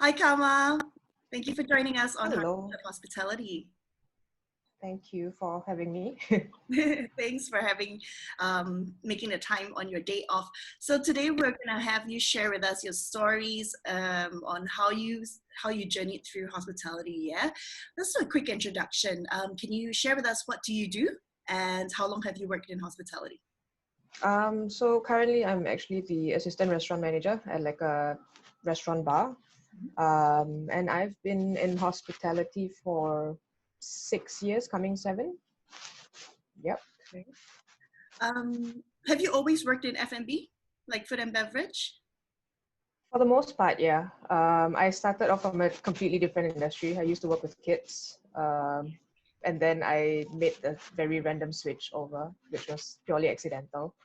Hi, Kama. Thank you for joining us on Heart Hello, of Hospitality. thank you for having me. Thanks for making the time on your day off. So today we're gonna have you share with us your stories on how you journeyed through hospitality. Yeah, let's do a quick introduction. Can you share with us what do you do and how long have you worked in hospitality? So currently I'm actually the assistant restaurant manager at like a restaurant bar. And I've been in hospitality for 6 years, coming 7. Yep. Okay. Have you always worked in F&B, like food and beverage? For the most part, yeah. I started off from a completely different industry. I used to work with kids. And then I made a very random switch over, which was purely accidental.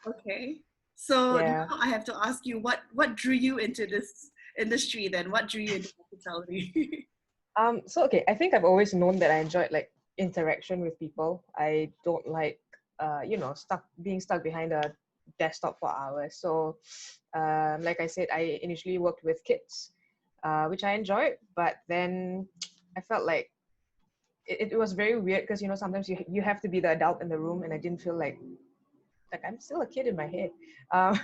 Okay. So Yeah. now I have to ask you, what drew you into this industry then? What drew you into hospitality? So okay, I think I've always known that I enjoyed like interaction with people. I don't like being stuck behind a desktop for hours. So like I said, I initially worked with kids, which I enjoyed, but then I felt like it was very weird because sometimes you have to be the adult in the room, and I didn't feel like I'm still a kid in my head. Um,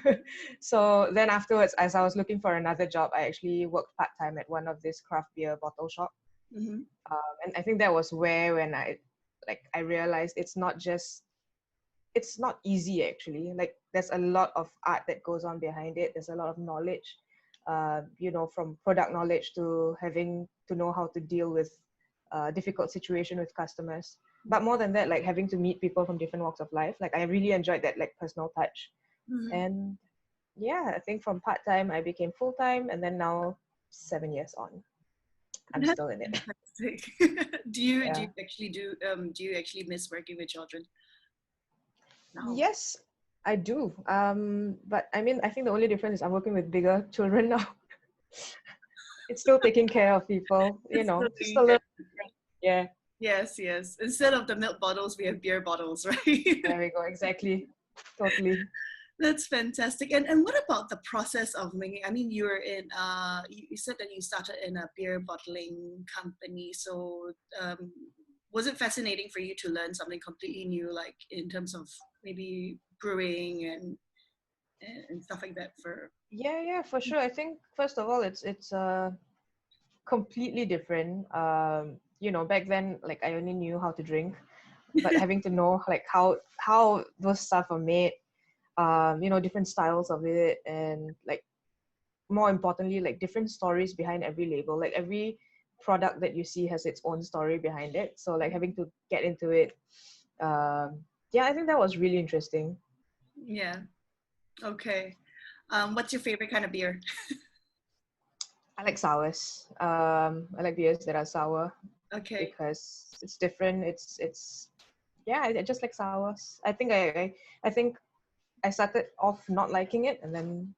so then afterwards, as I was looking for another job, I actually worked part-time at one of this craft beer bottle shop. Hmm. And I think that was where when I realized it's not easy actually. Like there's a lot of art that goes on behind it. There's a lot of knowledge, from product knowledge to having to know how to deal with difficult situation with customers. But more than that, like having to meet people from different walks of life. Like I really enjoyed that like personal touch. Hmm. And yeah, I think from part-time I became full-time, and then now 7 years on, I'm That's still in it. fantastic. Do Yeah. you actually miss working with children now? Yes, I do. But I mean, I think the only difference is I'm working with bigger children now. It's still taking care of people, It's still just a taking care. little different. Yeah, Yes, yes. Instead of the milk bottles, we have beer bottles, right? there we go. Exactly. Totally. That's fantastic. And what about the process of making? I mean, you were in you said that you started in a beer bottling company. So was it fascinating for you to learn something completely new, like in terms of maybe brewing and stuff like that for Yeah, for sure. I think first of all, it's completely different. Back then, like I only knew how to drink, but having to know like how those stuff are made, different styles of it, and like more importantly, like different stories behind every label. Like every product that you see has its own story behind it. So like having to get into it, yeah, I think that was really interesting. yeah. Okay. What's your favorite kind of beer? I like sours. I like beers that are sour Okay. because it's different. It's yeah, I just like sours. I think I started off not liking it, and then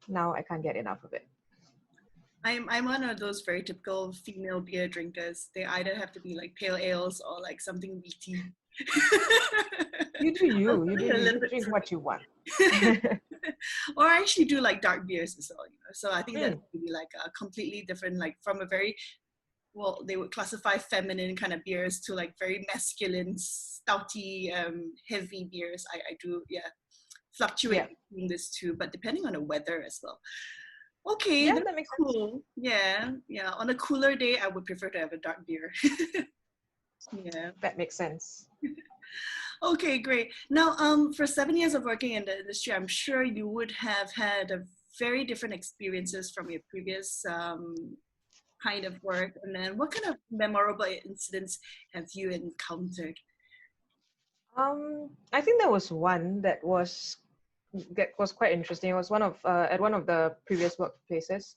now I can't get enough of it. I'm one of those very typical female beer drinkers. They either have to be like pale ales or like something wheaty. You do you. You do A you. little You bit drink what you want. or I actually do like dark beers as well, So I think that's Mm, really like a completely different, like from a very well, they would classify feminine kind of beers to like very masculine, stouty, heavy beers. I do, yeah, yeah. fluctuate between this two, but depending on the weather as well. Okay, Yeah, that's that makes sense. cool. Yeah, yeah. On a cooler day, I would prefer to have a dark beer. Yeah. That makes sense. Okay, great. Now, for 7 years of working in the industry, I'm sure you would have had a very different experiences from your previous kind of work. And then, what kind of memorable incidents have you encountered? I think there was one that was quite interesting. It was one of at one of the previous workplaces.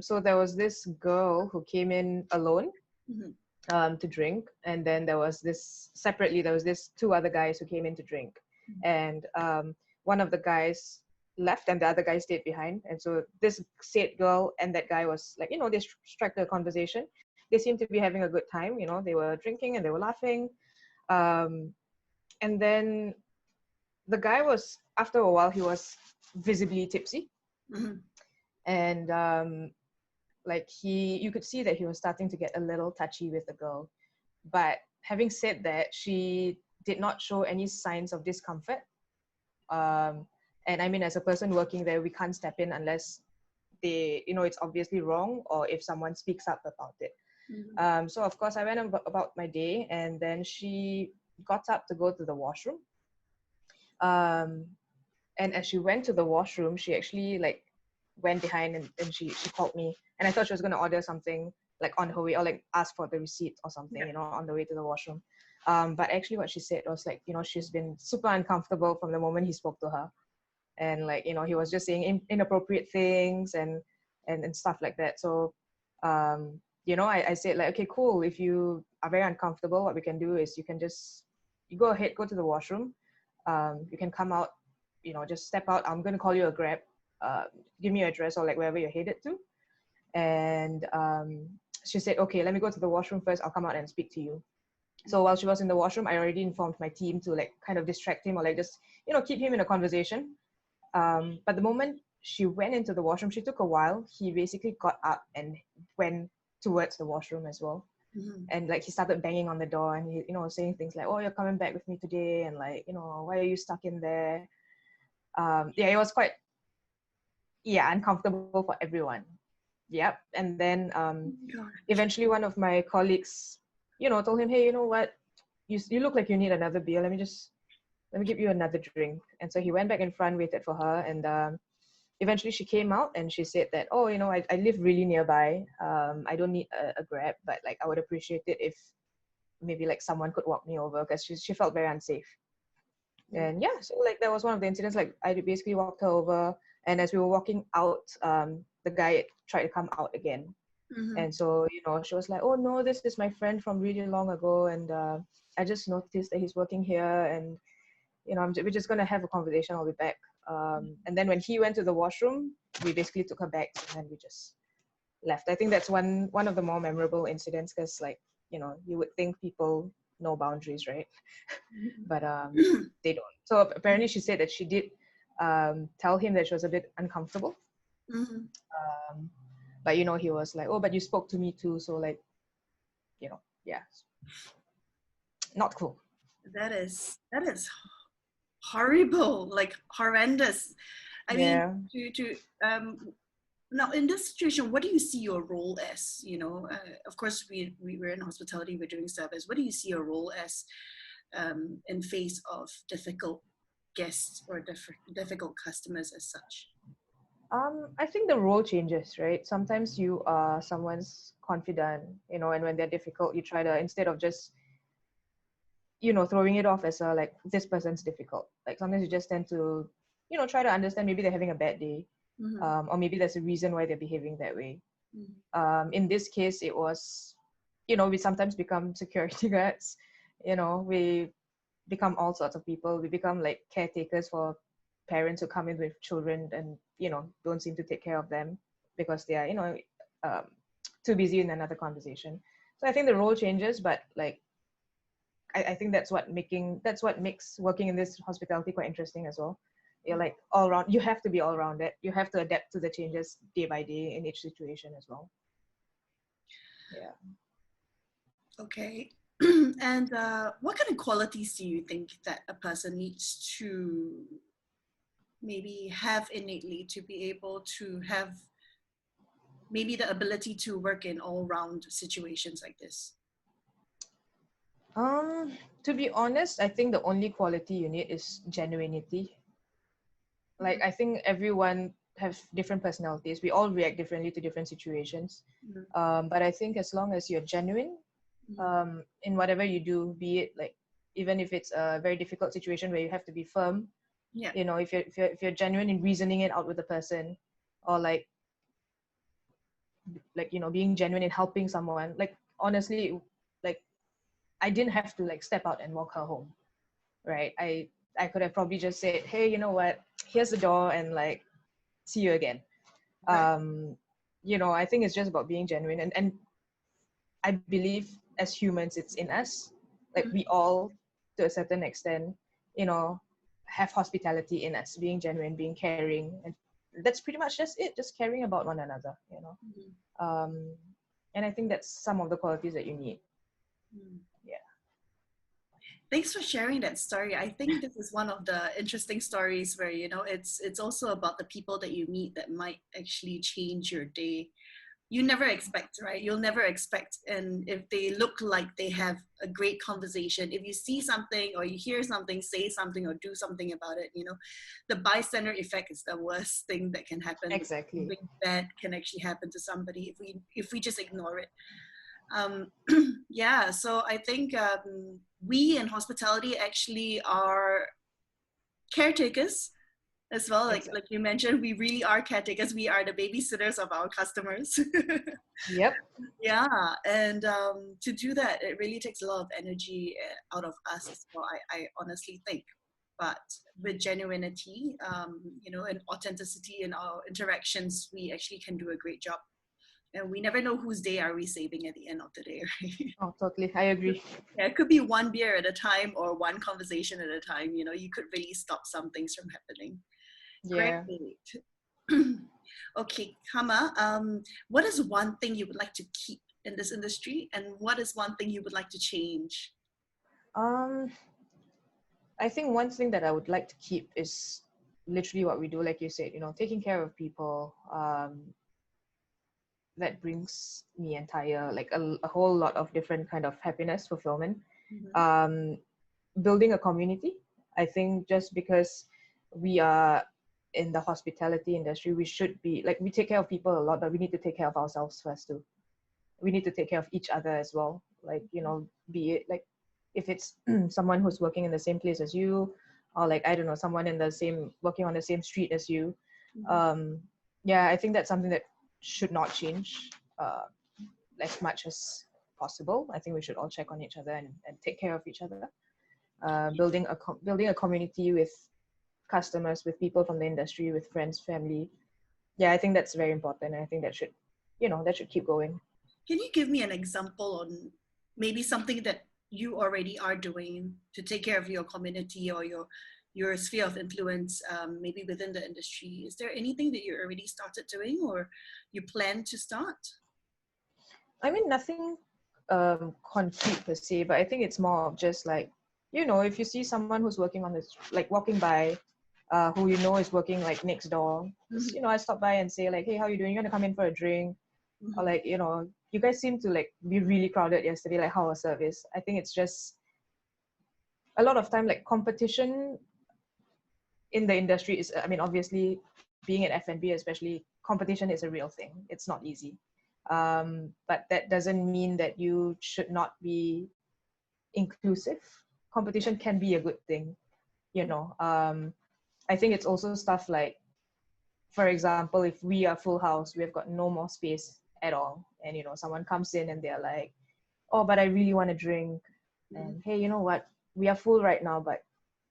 So there was this girl who came in alone Mm-hmm. to drink, and then there was this two other guys who came in to drink, and one of the guys left and the other guy stayed behind, and so this said girl and that guy was like, they struck a conversation. They seemed to be having a good time. They were drinking and they were laughing. um, and then the guy was, after a while, he was visibly tipsy, Mm-hmm. and like you could see that he was starting to get a little touchy with the girl. But having said that, she did not show any signs of discomfort. And I mean, as a person working there, we can't step in unless it's obviously wrong, or if someone speaks up about it. So of course I went about my day, and then she got up to go to the washroom. And as she went to the washroom, she actually like went behind, and she called me, and I thought she was going to order something like on her way, or like ask for the receipt or something, on the way to the washroom. But actually what she said was like, she's been super uncomfortable from the moment he spoke to her. And like, he was just saying inappropriate things and stuff like that. So I said like, okay, cool, if you are very uncomfortable, what we can do is you go ahead, go to the washroom. You can come out, just step out. I'm going to call you a Grab. Give me your address, or like wherever you're headed to. And she said, okay, let me go to the washroom first, I'll come out and speak to you. So while she was in the washroom, I already informed my team to like kind of distract him, or like just keep him in a conversation. But the moment she went into the washroom, she took a while. He basically got up and went towards the washroom as well. And like he started banging on the door, and he saying things like, oh, you're coming back with me today, and like, why are you stuck in there? It was quite uncomfortable for everyone. Yep. And then eventually one of my colleagues told him, hey, you know what, you look like you need another beer, let me give you another drink. And so he went back in front, waited for her, and eventually she came out and she said that, oh, I live really nearby. I don't need a Grab, but like I would appreciate it if maybe like someone could walk me over, because she felt very unsafe. And so like that was one of the incidents. Like I basically walked her over, and as we were walking out, the guy tried to come out again. And so she was like, oh no, this is my friend from really long ago, and I just noticed that he's working here, and we're just going to have a conversation, I'll be back. And then when he went to the washroom, we basically took her bags and then we just left. I think that's one of the more memorable incidents, because like, you would think people know boundaries, right? But they don't. So apparently she said that she did tell him that she was a bit uncomfortable. But he was like, oh, but you spoke to me too, so like, not cool. That is horrible, like horrendous. I mean, to now in this situation, what do you see your role as? Of course, we're in hospitality, we're doing service. What do you see your role as in face of difficult guests or difficult customers as such? I think the role changes, right? Sometimes you are someone's confidant, and when they're difficult, you try to, instead of just throwing it off as like, this person's difficult. Like sometimes you just tend to, try to understand, maybe they're having a bad day, or maybe there's a reason why they're behaving that way. In this case, it was, we sometimes become security guards, we become all sorts of people. We become like caretakers for parents who come in with children and, don't seem to take care of them because they are, too busy in another conversation. So I think the role changes, but like, I think that's what makes working in this hospitality quite interesting as well. You're like all around, you have to be all rounded. You have to adapt to the changes day by day in each situation as well. Yeah. Okay. And what kind of qualities do you think that a person needs to maybe have innately to be able to have maybe the ability to work in all-round situations like this? To be honest, I think the only quality you need is genuinity. Like, I think everyone have different personalities. We all react differently to different situations. But I think as long as you're genuine, in whatever you do, be it like, even if it's a very difficult situation where you have to be firm, if you're genuine in reasoning it out with the person, or like being genuine in helping someone, like honestly, like I didn't have to like step out and walk her home, right? I could have probably just said, hey, you know what, here's the door, and like, see you again. Right. I think it's just about being genuine, and I believe as humans, it's in us. Like we all, to a certain extent, have hospitality in us, being genuine, being caring, and that's pretty much just it, just caring about one another, you know. And I think that's some of the qualities that you need. Yeah. Thanks for sharing that story. I think this is one of the interesting stories where, you know, it's also about the people that you meet that might actually change your day. You never expect, right? You'll never expect. And if they look like they have a great conversation, if you see something or you hear something, say something or do something about it, you know, the bystander effect is the worst thing that can happen. Exactly. Something bad can actually happen to somebody if we just ignore it. Um, yeah, so I think we in hospitality actually are caretakers as well. Exactly. Like you mentioned, we really are caretakers. We are the babysitters of our customers. Yep. Yeah, and to do that, it really takes a lot of energy out of us as well. I honestly think, but with genuinity, you know, and authenticity in our interactions, we actually can do a great job. And we never know whose day are we saving at the end of the day, right? Oh, totally. I agree. Yeah, it could be one beer at a time or one conversation at a time. You know, you could really stop some things from happening. Great. Yeah. Okay, Kama, what is one thing you would like to keep in this industry, and what is one thing you would like to change? Um, I think one thing that I would like to keep is literally what we do, like you said, you know, taking care of people. That brings me entire, like a whole lot of different kind of happiness, fulfillment. Mm-hmm. Um, Building a community. I think just because we are in the hospitality industry, we should be like, we take care of people a lot, but we need to take care of ourselves first too. We need to take care of each other as well. Like, you know, be it like if it's someone who's working in the same place as you, or like, I don't know, someone in the same, working on the same street as you. Mm-hmm. Um, yeah, I think that's something that should not change as much as possible. I think we should all check on each other and take care of each other. Building a community with customers, with people from the industry, with friends, family. Yeah, I think that's very important. I think that should, you know, that should keep going. Can you give me an example on maybe something that you already are doing to take care of your community or your sphere of influence, maybe within the industry? Is there anything that you already started doing or you plan to start? I mean, nothing concrete per se, but I think it's more of just like, you know, if you see someone who's working on this, like walking by, who you know is working like next door, just, you know, I stop by and say like, hey, how you doing? You want to come in for a drink? Or Mm-hmm. like, you know, you guys seem to like be really crowded yesterday, like how was service? I think it's just a lot of time like competition in the industry is, I mean, obviously being at F&B especially, competition is a real thing. It's not easy. But that doesn't mean that you should not be inclusive. Competition can be a good thing, you know. I think it's also stuff like, for example, if we are full house, we've got no more space at all, and you know, someone comes in and they're like, oh, but I really want to drink, and hey, you know what, we are full right now, but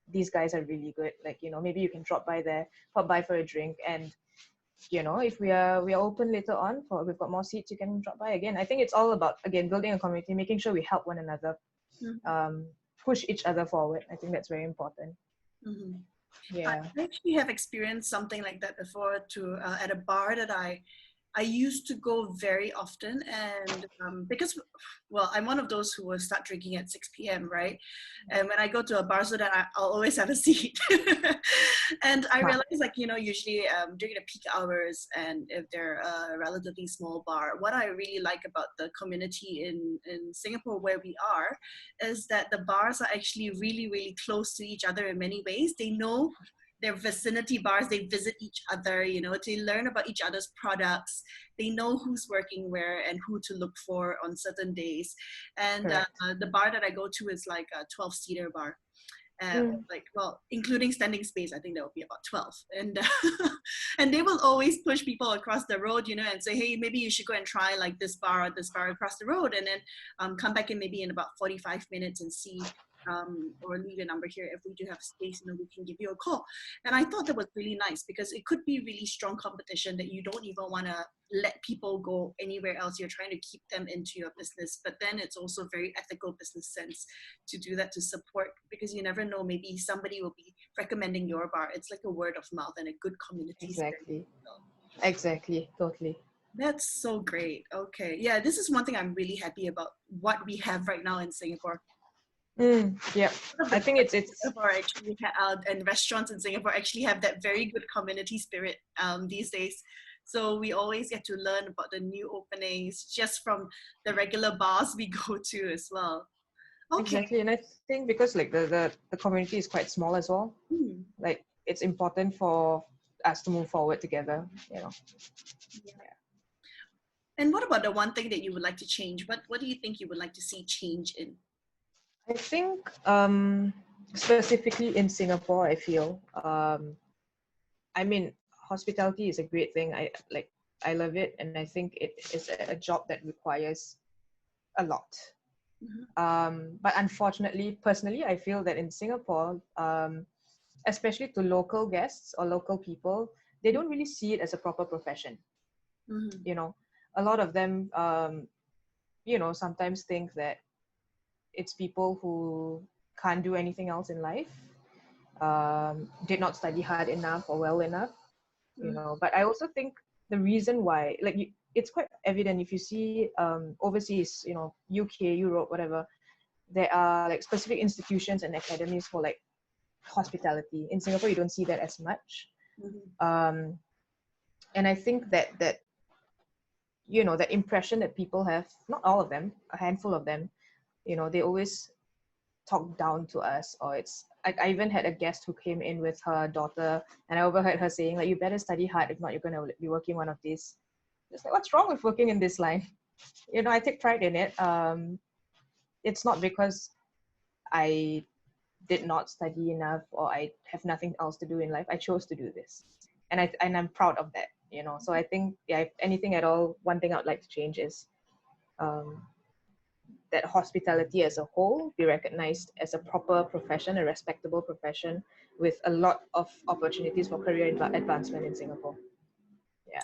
these guys are really good, like, you know, maybe you can pop by for a drink, and you know, if we are open later on, for we've got more seats, you can drop by again. I think it's all about, again, building a community, making sure we help one another, Mm-hmm. um, push each other forward. I think that's very important. Mm-hmm. Yeah. I actually have experienced something like that before to at a bar that I used to go very often, and because, well, I'm one of those who will start drinking at 6 p.m., right? And when I go to a bar, so that I'll always have a seat. And I Huh. realize, like, you know, usually during the peak hours, and if they're a relatively small bar, what I really like about the community in Singapore where we are is that the bars are actually really, really close to each other in many ways. They know their vicinity bars, they visit each other, you know, to learn about each other's products. They know who's working where and who to look for on certain days. And Correct. the bar that I go to is like a 12-seater bar. Mm. Like, well, including standing space, I think there will be about 12. And and they will always push people across the road, you know, and say, hey, maybe you should go and try like this bar or this bar across the road, and then come back in maybe in about 45 minutes and see, or leave your number here. If we do have space, you know, we can give you a call. And I thought that was really nice because it could be really strong competition that you don't even want to let people go anywhere else. You're trying to keep them into your business, but then it's also very ethical business sense to do that, to support, because you never know, maybe somebody will be recommending your bar. It's like a word of mouth and a good community spirit. Exactly, totally. That's so great. Okay. Yeah, this is one thing I'm really happy about what we have right now in Singapore. Yeah, One of I the think it's Singapore actually and restaurants in Singapore actually have that very good community spirit these days. So we always get to learn about the new openings just from the regular bars we go to as well. Okay. exactly, and I think because like the community is quite small as well, Hmm. like it's important for us to move forward together, you know. Yeah. And what about the one thing that you would like to change? What do you think you would like to see change in? I think specifically in Singapore, I feel I mean hospitality is a great thing. I love it, and I think it is a job that requires a lot. Mhm. But unfortunately, personally, I feel that in Singapore, especially to local guests or local people, they don't really see it as a proper profession. Mhm. You know, a lot of them, sometimes think that it's people who can't do anything else in life, did not study hard enough or well enough, Mhm. But I also think the reason why, it's quite evident if you see overseas, UK, Europe, whatever, there are like specific institutions and academies for like hospitality. In Singapore, you don't see that as much. Mhm. Um, and I think that that impression that people have, not all of them, a handful of them, they always talk down to us, or I even had a guest who came in with her daughter, and I overheard her saying like, you better study hard, if not you're going to be working one of these. It's like, what's wrong with working in this line? I take pride in it. It's not because I did not study enough or I have nothing else to do in life. I chose to do this, and I'm proud of that. So I think, yeah, if anything at all, one thing I'd like to change is um, that hospitality as a whole be recognized as a proper profession, a respectable profession with a lot of opportunities for career advancement in Singapore. Yeah,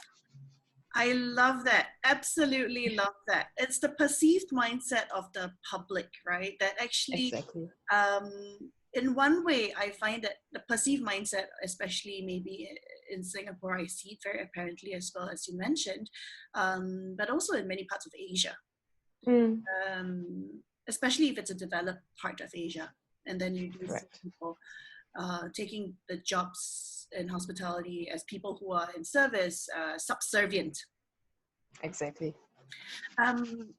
I love that. Absolutely love that. It's the perceived mindset of the public, right? That actually, exactly. um, in one way, I find that the perceived mindset, especially maybe in Singapore, I see it very apparently as well as you mentioned, but also in many parts of Asia, Mm, especially if it's a developed part of Asia. And then you do see correct. people taking the jobs in hospitality as people who are in service, subservient. Exactly.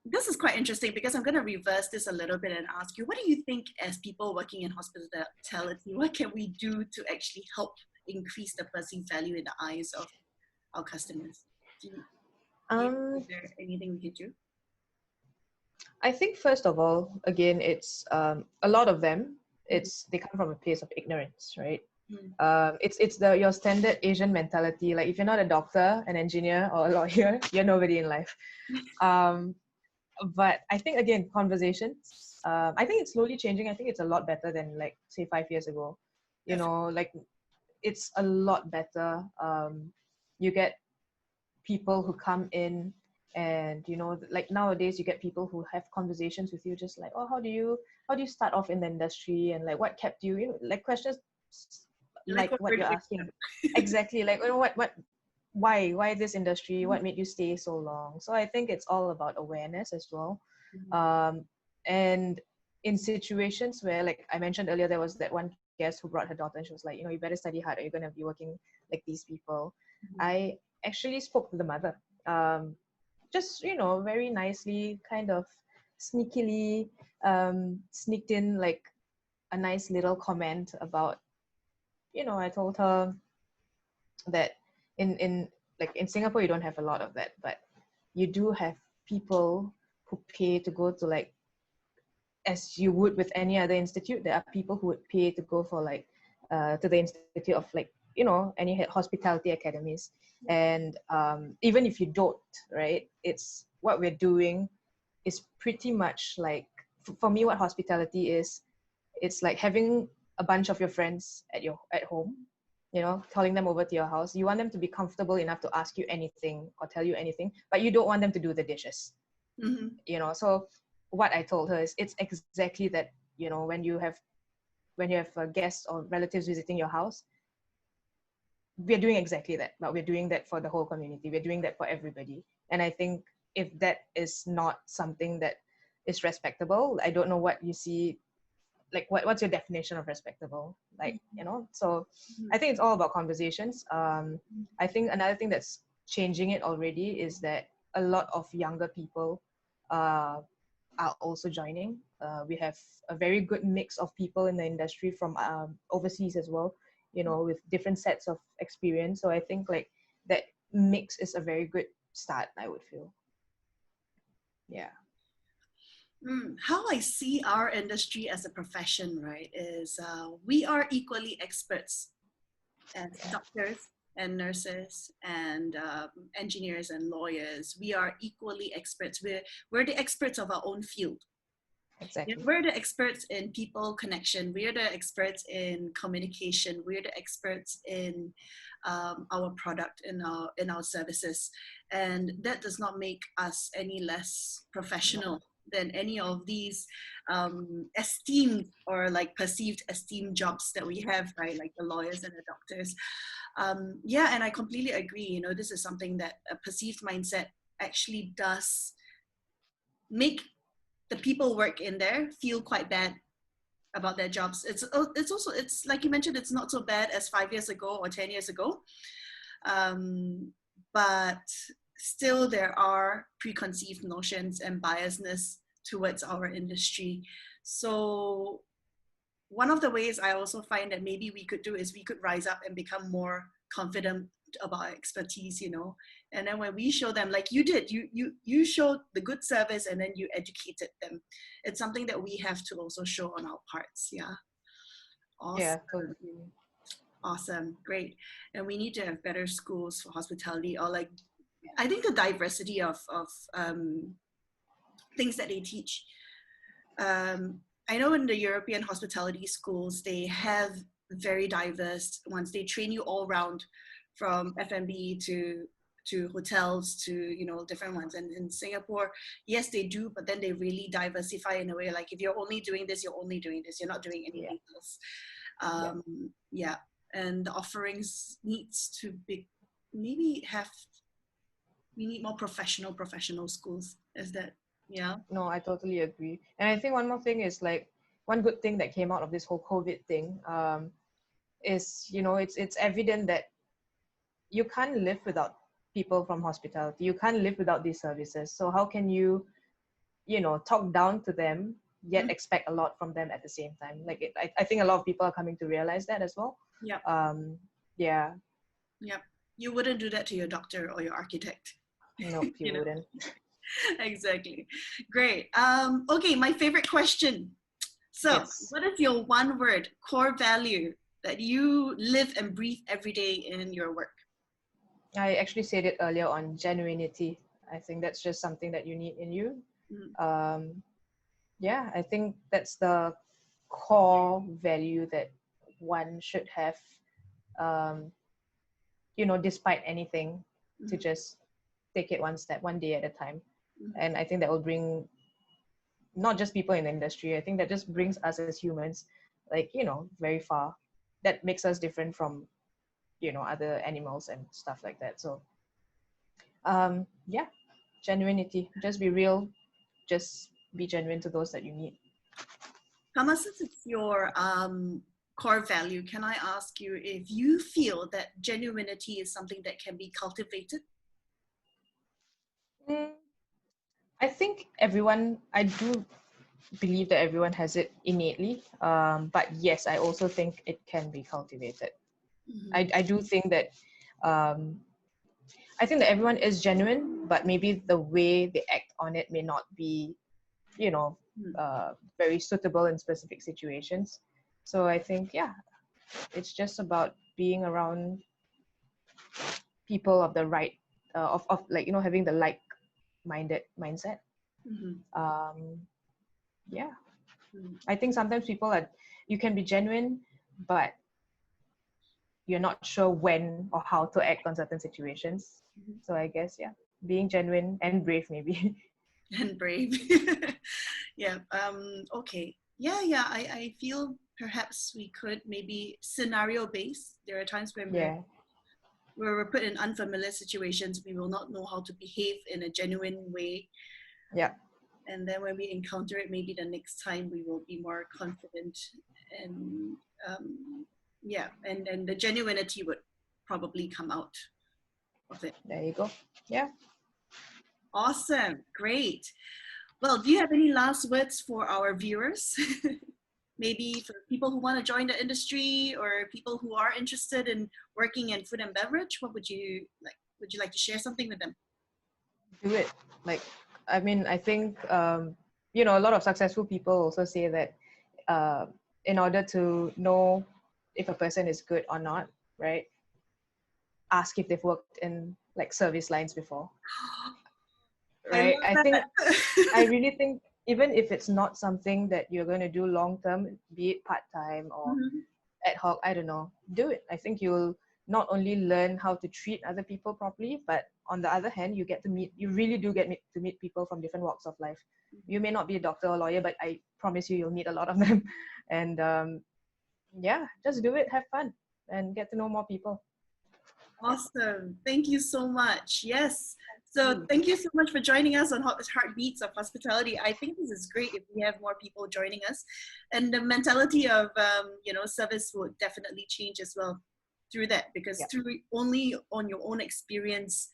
This is quite interesting because I'm going to reverse this a little bit and ask you, what do you think as people working in hospitality, what can we do to actually help increase the perceived value in the eyes of our customers? Is Um, there anything we can do? I think first of all, again, it's a lot of them. Mhm. They come from a place of ignorance, right? Mhm. It's the your standard Asian mentality. Like if you're not a doctor, an engineer, or a lawyer, you're nobody in life. Um, but I think again, conversations. I think it's slowly changing. I think it's a lot better than like say 5 years ago. Like it's a lot better. You get people who come in, and like nowadays you get people who have conversations with you, just like, oh, how do you start off in the industry, and like what kept you, like questions Like like what what we're you're doing. asking. Exactly, like what why this industry, what made you stay so long. So I think it's all about awareness as well. Mhm. um and in situations where, like I mentioned earlier, there was that one guest who brought her daughter, and she was like, you better study hard or you're going to be working like these people. Mhm. I actually spoke to the mother, just very nicely, kind of sneakily, sneaked in like a nice little comment about, I told her that in like in Singapore you don't have a lot of that, but you do have people who pay to go to, like, as you would with any other institute, there are people who would pay to go for like to the institute of, like, any hospitality academies. And even if you don't, right, it's what we're doing is pretty much like, for me, what hospitality is, it's like having a bunch of your friends at home, calling them over to your house. You want them to be comfortable enough to ask you anything or tell you anything, but you don't want them to do the dishes. Mhm. So what I told her is, it's exactly that. When you have when you have guests or relatives visiting your house, we're doing exactly that, but we're doing that for the whole community. We're doing that for everybody. And I think if that is not something that is respectable, I don't know what you see, like what's your definition of respectable? Like, you know, so I think it's all about conversations. I think another thing that's changing it already is that a lot of younger people are also joining. We have a very good mix of people in the industry from overseas as well, you know, with different sets of experience. So I think like that mix is a very good start, I would feel. Yeah. How I see our industry as a profession, right, is we are equally experts as doctors and nurses and engineers and lawyers. We are equally experts. We're the experts of our own field. Exactly. We're the experts in people connection. We're the experts in communication. We're the experts in our product, in our services, and that does not make us any less professional than any of these esteemed or like perceived esteemed jobs that we have, right? Like the lawyers and the doctors. Yeah, and I completely agree. You know, this is something that a perceived mindset actually does make the people work in there feel quite bad about their jobs. It's also, it's like you mentioned, it's not so bad as 5 years ago or 10 years ago, but still there are preconceived notions and biasness towards our industry. So one of the ways I also find that maybe we could do is we could rise up and become more confident about expertise, you know. And then when we show them, like you did, you showed the good service and then you educated them. It's something that we have to also show on our parts. Yeah. Awesome. Yeah, totally. Awesome. Great. And we need to have better schools for hospitality, or like, I think the diversity of things that they teach. I know in the European hospitality schools, they have very diverse ones. They train you all round, from F&B to hotels to, you know, different ones. And in Singapore, yes, they do, but then they really diversify in a way, like if you're only doing this, you're only doing this. You're not doing anything else. Yeah. And the offerings needs to be, maybe have, we need more professional schools. Is that, yeah? No, I totally agree. And I think one more thing is like, one good thing that came out of this whole COVID thing is, you know, it's evident that you can't live without people from hospitality. You can't live without these services. So how can you, you know, talk down to them yet expect a lot from them at the same time? Like I think a lot of people are coming to realize that as well. Yeah. Yeah. Yeah. You wouldn't do that to your doctor or your architect. Nope, you wouldn't. Exactly. Great. Okay, my favorite question. So, Yes. what is your one word, core value that you live and breathe every day in your work? I actually said it earlier on, genuinity. I think that's just something that you need in you. Yeah, I think that's the core value that one should have, you know, despite anything, to just take it one step, one day at a time. And I think that will bring not just people in the industry, I think that just brings us as humans, like, you know, very far. That makes us different from, you know, other animals and stuff like that. So yeah, genuinity. Just be real, just be genuine to those that you meet. Kama, since it's your core value, can I ask you if you feel that genuinity is something that can be cultivated? I think I do believe that everyone has it innately. But yes, I also think it can be cultivated. I do think that I think that everyone is genuine, but maybe the way they act on it may not be, you know, very suitable in specific situations. So I think, yeah, it's just about being around people of the right, of like, you know, having the like-minded mindset. Yeah. I think sometimes you can be genuine, but you're not sure when or how to act on certain situations. So I guess, yeah, being genuine and brave maybe. And brave. Yeah. Okay. Yeah. I feel perhaps we could maybe scenario based. There are times when Yeah. we're put in unfamiliar situations, we will not know how to behave in a genuine way. Yeah. And then when we encounter it, maybe the next time we will be more confident, and yeah, and the genuinity would probably come out of it. There you go. Yeah. Awesome. Great. Well, do you have any last words for our viewers? Maybe for people who want to join the industry or people who are interested in working in food and beverage, what would you like? Would you like to share something with them? Do it. Like, I mean, I think, you know, a lot of successful people also say that in order to know if a person is good or not, right? Ask if they've worked in like service lines before, I right? love I think, that. I really think even if it's not something that you're going to do long term, be it part time or Mhm. ad hoc, I don't know, do it. I think you'll not only learn how to treat other people properly, but on the other hand, you really do to meet people from different walks of life. You may not be a doctor or lawyer, but I promise you, you'll meet a lot of them. And yeah, just do it, have fun, and get to know more people. Awesome. Thank you so much. Yes. So thank you so much for joining us on Heartbeats of Hospitality. I think this is great if we have more people joining us, and the mentality of service will definitely change as well through that, because Yeah, through only on your own experience,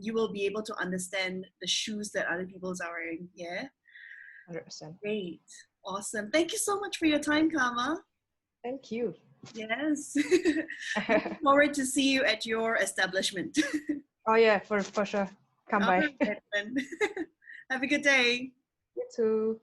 you will be able to understand the shoes that other people's are wearing. Yeah. 100%. Great. Awesome. Thank you so much for your time, Kama. Thank you. Yes. Looking forward to see you at your establishment. Oh yeah, for sure. Come All by. right, then. Have a good day. You too.